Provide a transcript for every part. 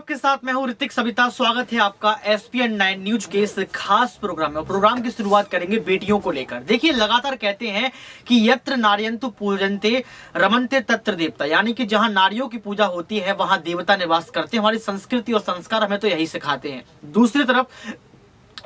आपके साथ मैं हूं ऋतिक सविता। स्वागत है आपका एसपीएन 9 न्यूज के इस खास प्रोग्राम में। प्रोग्राम की शुरुआत करेंगे बेटियों को लेकर। देखिए, लगातार कहते हैं कि यत्र नार्यन्तु पूजन्ते रमन्ते तत्र देवता, यानी कि जहां नारियों की पूजा होती है वहां देवता निवास करते हैं। हमारी संस्कृति और संस्कार हमें तो यही सिखाते हैं। दूसरी तरफ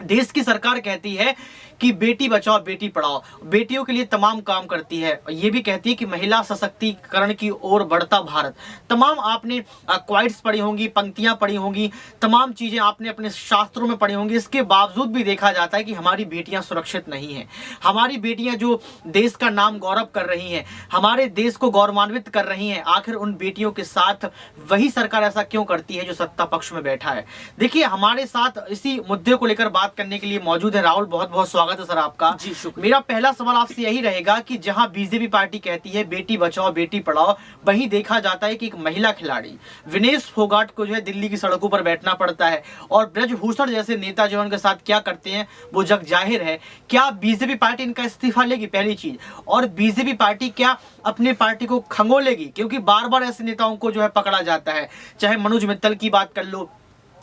देश की सरकार कहती है कि बेटी बचाओ बेटी पढ़ाओ, बेटियों के लिए तमाम काम करती है। ये भी कहती है कि महिला सशक्तिकरण की ओर बढ़ता भारत। तमाम आपने क्वाइट्स पढ़ी होंगी, पंक्तियां पढ़ी होंगी, तमाम चीजें आपने अपने शास्त्रों में पढ़ी होंगी। इसके बावजूद भी देखा जाता है कि हमारी बेटियां सुरक्षित नहीं हैं। हमारी बेटियां जो देश का नाम गौरव कर रही हैं, हमारे देश को गौरवान्वित कर रही हैं, आखिर उन बेटियों के साथ वही सरकार ऐसा क्यों करती है जो सत्ता पक्ष में बैठा है। देखिए, हमारे साथ इसी मुद्दे को लेकर बात करने के लिए मौजूद है राहुल। बहुत बहुत स्वागत है सर आपका। जी शुक्रिया। मेरा पहला सवाल आपसे यही रहेगा कि जहां बीजेपी पार्टी कहती है बेटी बचाओ बेटी पढ़ाओ, वहीं देखा जाता है कि एक महिला खिलाड़ी विनेश फोगाट को जो है दिल्ली की सड़कों पर बैठना पड़ता है, और ब्रजभूषण जैसे नेता जो उनके साथ क्या करते हैं वो जग जाहिर है। क्या बीजेपी पार्टी इनका इस्तीफा लेगी, पहली चीज, और बीजेपी पार्टी क्या अपनी पार्टी को खंगोलेगी? क्योंकि बार बार ऐसे नेताओं को जो है पकड़ा जाता है। चाहे मनोज मित्तल की बात कर लो,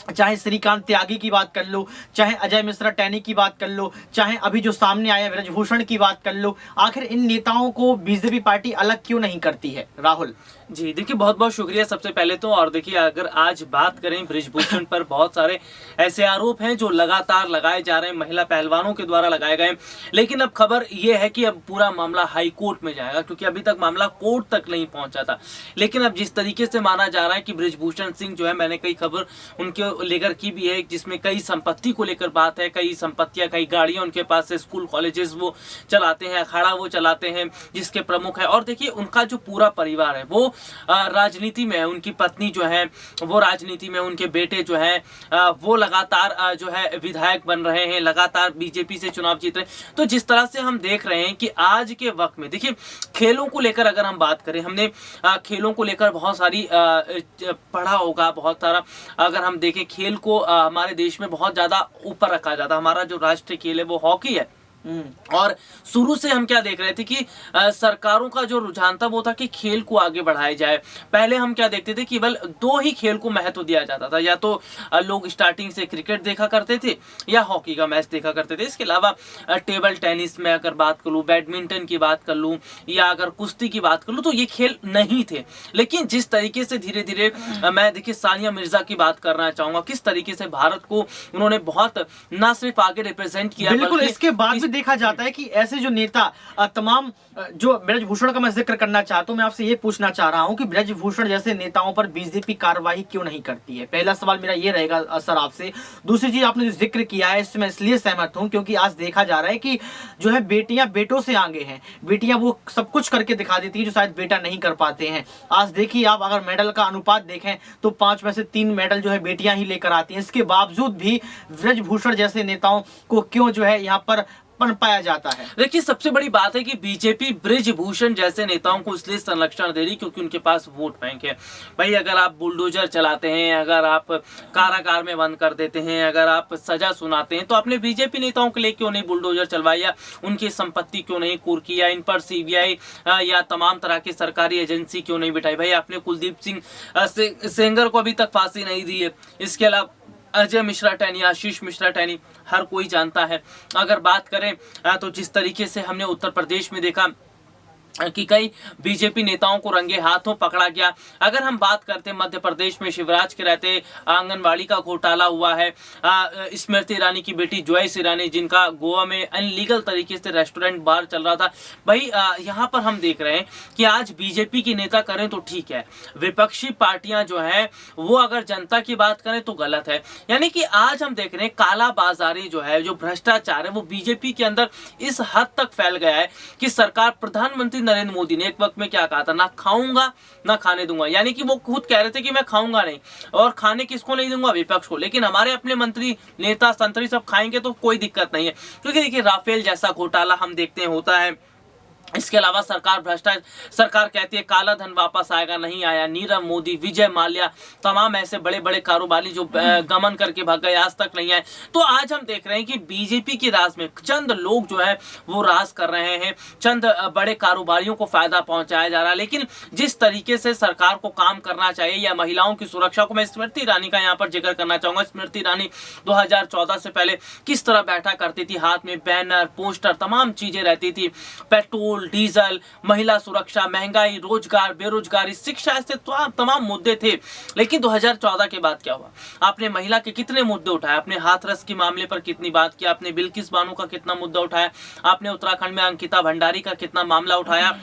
चाहे श्रीकांत त्यागी की बात कर लो, चाहे अजय मिश्रा टैनी की बात कर लो, चाहे अभी जो सामने आया ब्रजभूषण की बात कर लो। आखिर इन नेताओं को बीजेपी पार्टी अलग क्यों नहीं करती है? राहुल जी देखिए, बहुत बहुत शुक्रिया सबसे पहले तो। और देखिए, अगर आज बात करें ब्रजभूषण पर बहुत सारे ऐसे आरोप हैं जो लगातार लगाए जा रहे हैं, महिला पहलवानों के द्वारा लगाए गए। लेकिन अब खबर यह है कि अब पूरा मामला हाई कोर्ट में जाएगा, क्योंकि अभी तक मामला कोर्ट तक नहीं पहुंचा था। लेकिन अब जिस तरीके से माना जा रहा है कि ब्रजभूषण सिंह जो है, मैंने कई खबर उनके लेकर की भी है, जिसमें कई संपत्ति को लेकर बात है, कई संपत्तियां, कई गाड़ियां उनके पास है, स्कूल कॉलेजेस वो चलाते हैं, अखाड़ा वो चलाते हैं जिसके प्रमुख है। और देखिए, उनका जो पूरा परिवार है वो राजनीति में है। उनकी पत्नी जो है वो राजनीति में, उनके बेटे जो है वो लगातार जो है विधायक बन रहे हैं, लगातार बीजेपी से चुनाव जीत रहे हैं। तो जिस तरह से हम देख रहे हैं कि आज के वक्त में देखिए, खेलों को लेकर अगर हम बात करें, हमने खेलों को लेकर बहुत सारी पढ़ा होगा, बहुत सारा अगर हम देखें खेल को हमारे देश में बहुत ज्यादा ऊपर रखा जाता है। हमारा जो राष्ट्रीय खेल है वो हॉकी है। और शुरू से हम क्या देख रहे थे कि सरकारों का जो रुझान था वो था कि खेल को आगे बढ़ाया जाए। पहले हम क्या देखते थे, केवल दो ही खेल को महत्व दिया जाता था, या तो लोग स्टार्टिंग से क्रिकेट देखा करते थे या हॉकी का मैच देखा करते थे। इसके अलावा टेबल टेनिस में अगर बात कर लूँ, बैडमिंटन की बात कर लूँ, या अगर कुश्ती की बात कर लूँ, तो ये खेल नहीं थे। लेकिन जिस तरीके से धीरे धीरे मैं देखिए सानिया मिर्जा की बात करना चाहूंगा, किस तरीके से भारत को उन्होंने बहुत न सिर्फ आगे रिप्रेजेंट किया, बिल्कुल। इसके बाद देखा जाता है कि ऐसे जो नेता तमाम जो ब्रजभूषण का मैं जिक्र करना चाहता हूं, मैं आपसे ये पूछना चाह रहा हूं कि ब्रजभूषण जैसे नेताओं पर बीजेपी कार्रवाई क्यों नहीं करती है? पहला सवाल मेरा ये रहेगा सर आपसे। दूसरी चीज, आपने जो जिक्र किया है इससे मैं इसलिए सहमत हूं क्योंकि आज देखा जा रहा है कि जो है बेटियां बेटों से आगे हैं। बेटियां वो सब कुछ करके दिखा देती है जो शायद बेटा नहीं कर पाते हैं। आज देखिए, आप अगर मेडल का अनुपात देखें तो 5 में से 3 मेडल जो है बेटियां ही लेकर आती हैं। इसके बावजूद भी ब्रजभूषण जैसे नेताओं को क्यों जो है यहाँ पर पाया जाता है? देखिए, सबसे बड़ी बात है कि बीजेपी ब्रजभूषण जैसे नेताओं को इसलिए संरक्षण दे रही क्योंकि उनके पास वोट बैंक है। भाई, अगर आप बुलडोजर चलाते हैं, अगर आप कारागार में बंद कर देते हैं, अगर आप सजा सुनाते हैं, तो आपने बीजेपी नेताओं के लिए क्यों नहीं बुलडोजर चलवाया, उनकी संपत्ति क्यों नहीं कुर्क किया, इन पर सीबीआई या तमाम तरह की सरकारी एजेंसी क्यों नहीं बिठाई? भाई, आपने कुलदीप सिंह सेंगर को अभी तक फांसी नहीं दी है। इसके अलावा अजय मिश्रा टैनी, आशीष मिश्रा टैनी, हर कोई जानता है। अगर बात करें तो जिस तरीके से हमने उत्तर प्रदेश में देखा कि कई बीजेपी नेताओं को रंगे हाथों पकड़ा गया। अगर हम बात करते हैं मध्य प्रदेश में शिवराज के रहते आंगनबाड़ी का घोटाला हुआ है, स्मृति ईरानी की बेटी जॉयस ईरानी, जिनका गोवा में अनलीगल तरीके से रेस्टोरेंट बार चल रहा था। भाई, यहाँ पर हम देख रहे हैं कि आज बीजेपी के नेता करें तो ठीक है, विपक्षी पार्टियां जो है वो अगर जनता की बात करें तो गलत है। यानी कि आज हम देख रहे हैं काला बाजारी जो है, जो भ्रष्टाचार है, वो बीजेपी के अंदर इस हद तक फैल गया है कि सरकार, प्रधानमंत्री नरेंद्र मोदी ने एक वक्त में क्या कहा था, ना खाऊंगा ना खाने दूंगा। यानी कि वो खुद कह रहे थे कि मैं खाऊंगा नहीं, और खाने किसको नहीं दूंगा? विपक्ष को। लेकिन हमारे अपने मंत्री, नेता, संतरी सब खाएंगे तो कोई दिक्कत नहीं है। क्योंकि देखिए, राफेल जैसा घोटाला हम देखते हैं होता है, इसके अलावा सरकार कहती है काला धन वापस आएगा, नहीं आया। नीरव मोदी, विजय माल्या, तमाम ऐसे बड़े बड़े कारोबारी जो गमन करके भाग गए, आज तक नहीं आए। तो आज हम देख रहे हैं कि बीजेपी के राज में चंद लोग जो है वो राज कर रहे हैं, चंद बड़े कारोबारियों को फायदा पहुंचाया जा रहा है। लेकिन जिस तरीके से सरकार को काम करना चाहिए या महिलाओं की सुरक्षा को, मैं स्मृति ईरानी का यहाँ पर जिक्र करना चाहूंगा। स्मृति ईरानी 2014 से पहले किस तरह बैठा करती थी, हाथ में बैनर, पोस्टर, तमाम चीजें रहती थी, पेट्रोल, डीजल, महिला सुरक्षा, महंगाई, रोजगार, बेरोजगारी, शिक्षा, ऐसे तमाम मुद्दे थे। लेकिन 2014 के बाद क्या हुआ? आपने महिला के कितने मुद्दे उठाए? आपने हाथरस के मामले पर कितनी बात की? आपने बिल्किस बानो का कितना मुद्दा उठाया? आपने उत्तराखंड में अंकिता भंडारी का कितना मामला उठाया?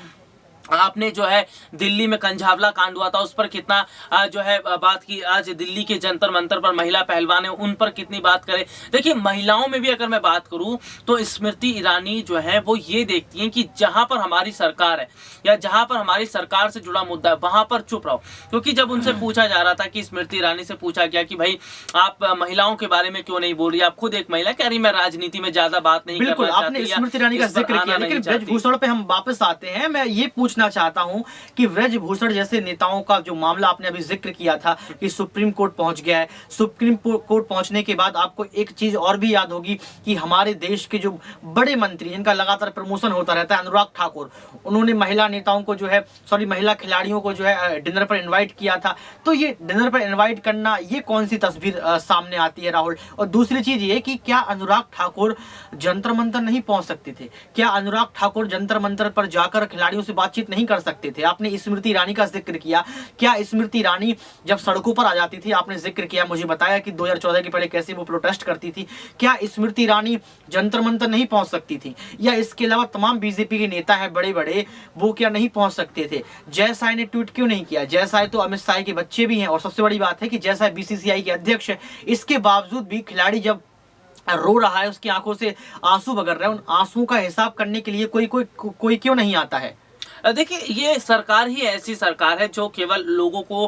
आपने जो है दिल्ली में कंझावला कांड हुआ था उस पर कितना जो है बात की? आज दिल्ली के जंतर मंतर पर महिला पहलवान है, उन पर कितनी बात करें? देखिए, महिलाओं में भी अगर मैं बात करूं तो स्मृति ईरानी जो है वो ये देखती हैं कि जहां पर हमारी सरकार है या जहां पर हमारी सरकार से जुड़ा मुद्दा है वहां पर चुप रहो। क्योंकि जब उनसे पूछा जा रहा था कि स्मृति ईरानी से पूछा गया कि भाई आप महिलाओं के बारे में क्यों नहीं बोल रही, आप खुद एक महिला, कह रही मैं राजनीति में ज्यादा बात नहीं करना चाहती। आपने स्मृति ईरानी का जिक्र किया, लेकिन ब्रजभूषण पे हम वापस आते हैं। मैं ये पूछना चाहता हूं कि ब्रजभूषण जैसे नेताओं का जो मामला आपने अभी जिक्र किया था कि सुप्रीम कोर्ट पहुंच गया है, सुप्रीम कोर्ट पहुंचने के बाद आपको एक चीज और भी याद होगी कि हमारे देश के जो बड़े मंत्री जिनका लगातार प्रमोशन होता रहता है, अनुराग ठाकुर, उन्होंने महिला नेताओं को जो है महिला खिलाड़ियों को जो है डिनर पर इनवाइट किया था। तो ये डिनर पर इनवाइट करना, ये कौन सी तस्वीर सामने आती है राहुल? और दूसरी चीज ये कि क्या अनुराग ठाकुर जंतर मंतर नहीं पहुंच सकते थे? क्या अनुराग ठाकुर जंतर मंतर पर जाकर खिलाड़ियों से बातचीत नहीं कर सकते थे? आपने स्मृति ईरानी का जिक्र किया, क्या स्मृति ईरानी जब सड़कों पर आ जाती थी, आपने जिक्र किया, मुझे बताया कि 2014 के पहले कैसे वो प्रोटेस्ट करती थी, क्या स्मृति ईरानी जंतर मंतर नहीं पहुंच सकती थी? या इसके अलावा तमाम बीजेपी के नेता हैं बड़े बड़े, वो क्या नहीं पहुंच सकते थे? जय साय ने ट्वीट क्यों नहीं किया? जय साय तो अमित शाह के बच्चे भी हैं, और सबसे बड़ी बात है कि जय साय बीसीसीआई के अध्यक्ष है। इसके बावजूद भी खिलाड़ी जब रो रहा है, उसकी आंखों से आंसू बगर रहे हैं, उन आंसुओं का हिसाब करने के लिए कोई क्यों नहीं आता है? देखिए, ये सरकार ही ऐसी सरकार है जो केवल लोगों को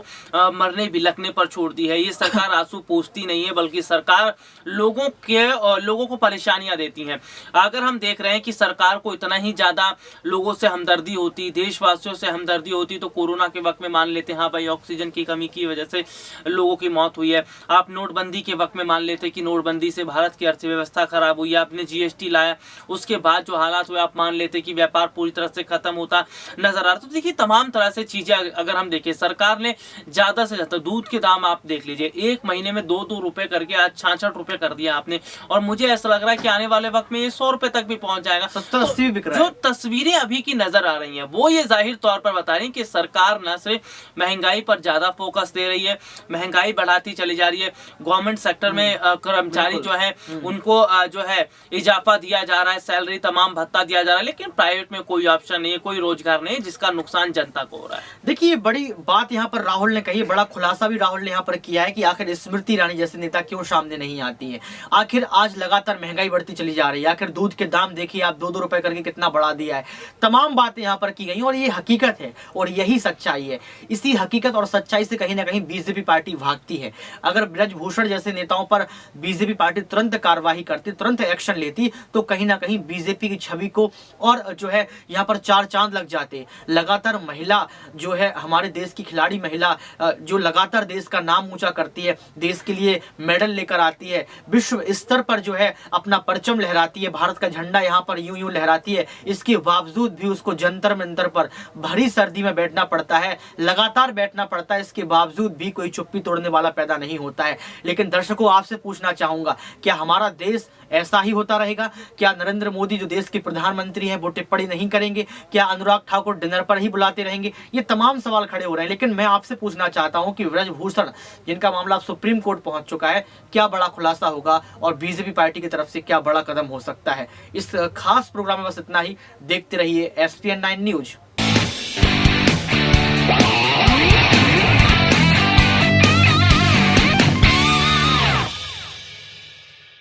मरने बिलखने पर छोड़ दी है। ये सरकार आंसू पूछती नहीं है, बल्कि सरकार लोगों को परेशानियां देती है। अगर हम देख रहे हैं कि सरकार को इतना ही ज्यादा लोगों से हमदर्दी होती, देशवासियों से हमदर्दी होती, तो कोरोना के वक्त में मान लेते हाँ भाई ऑक्सीजन की कमी की वजह से लोगों की मौत हुई है। आप नोटबंदी के वक्त में मान लेते कि नोटबंदी से भारत की अर्थव्यवस्था खराब हुई है। आपने जीएसटी लाया, उसके बाद जो हालात हुए आप मान लेते कि व्यापार पूरी तरह से खत्म होता नजर आ रहा। तो देखिए, तमाम तरह से चीजें अगर हम देखें, सरकार ने ज्यादा से ज्यादा दूध के दाम आप देख लीजिए, एक महीने में 2-2 रुपए करके आज 66 रुपए कर दिया आपने। और मुझे ऐसा लग रहा है कि आने वाले वक्त में ये 100 रुपए तक भी पहुंच जाएगा। 70-80 भी बिक रहा है। जो तस्वीरें अभी की नजर आ रही हैं वो ये जाहिर तौर पर बता रही है कि सरकार न सिर्फ महंगाई पर ज्यादा फोकस दे रही है, महंगाई बढ़ाती चली जा रही है। गवर्नमेंट सेक्टर में कर्मचारी जो है उनको जो है इजाफा दिया जा रहा है, सैलरी तमाम भत्ता दिया जा रहा है, लेकिन प्राइवेट में कोई ऑप्शन नहीं है, कोई रोजगार नहीं, जिसका नुकसान जनता को हो रहा है। देखिए, बड़ी बात यहाँ पर राहुल ने कही, बड़ा खुलासा भी राहुल ने यहाँ पर किया है कि आखिर स्मृति ईरानी जैसे नेता क्यों सामने नहीं आती है। आखिर आज लगातार महंगाई बढ़ती चली जा रही है, आखिर दूध के दाम देखिए आप 2-2 रुपए करके कितना बढ़ा दिया है। तमाम बातें यहाँ पर की गई और ये हकीकत है और यही सच्चाई है। इसी हकीकत और सच्चाई से कहीं ना कहीं बीजेपी पार्टी भागती है। अगर ब्रजभूषण जैसे नेताओं पर बीजेपी पार्टी तुरंत कार्रवाई करती, तुरंत एक्शन लेती, तो कहीं ना कहीं बीजेपी की छवि को और जो है यहाँ पर 4 चांद लग जाते। लगातार महिला जो है, हमारे देश की खिलाड़ी महिला जो लगातार देश का नाम ऊंचा करती है, देश के लिए मेडल लेकर आती है, विश्व स्तर पर जो है अपना परचम लहराती है, भारत का झंडा यहाँ पर यूं यूं लहराती है, इसके बावजूद भी उसको जंतर मंतर पर भरी सर्दी में बैठना पड़ता है, लगातार बैठना पड़ता है। इसके बावजूद भी कोई चुप्पी तोड़ने वाला पैदा नहीं होता है। लेकिन दर्शकों, आपसे पूछना चाहूंगा, क्या हमारा देश ऐसा ही होता रहेगा? क्या नरेंद्र मोदी जो देश के प्रधानमंत्री हैं वो टिप्पणी नहीं करेंगे? क्या अनुराग ठाकुर डिनर पर ही बुलाते रहेंगे? ये तमाम सवाल खड़े हो रहे हैं। लेकिन मैं आपसे पूछना चाहता हूं कि ब्रजभूषण जिनका मामला सुप्रीम कोर्ट पहुंच चुका है, क्या बड़ा खुलासा होगा और बीजेपी पार्टी की तरफ से क्या बड़ा कदम हो सकता है? इस खास प्रोग्राम में बस इतना ही। देखते रहिए SPN9 न्यूज।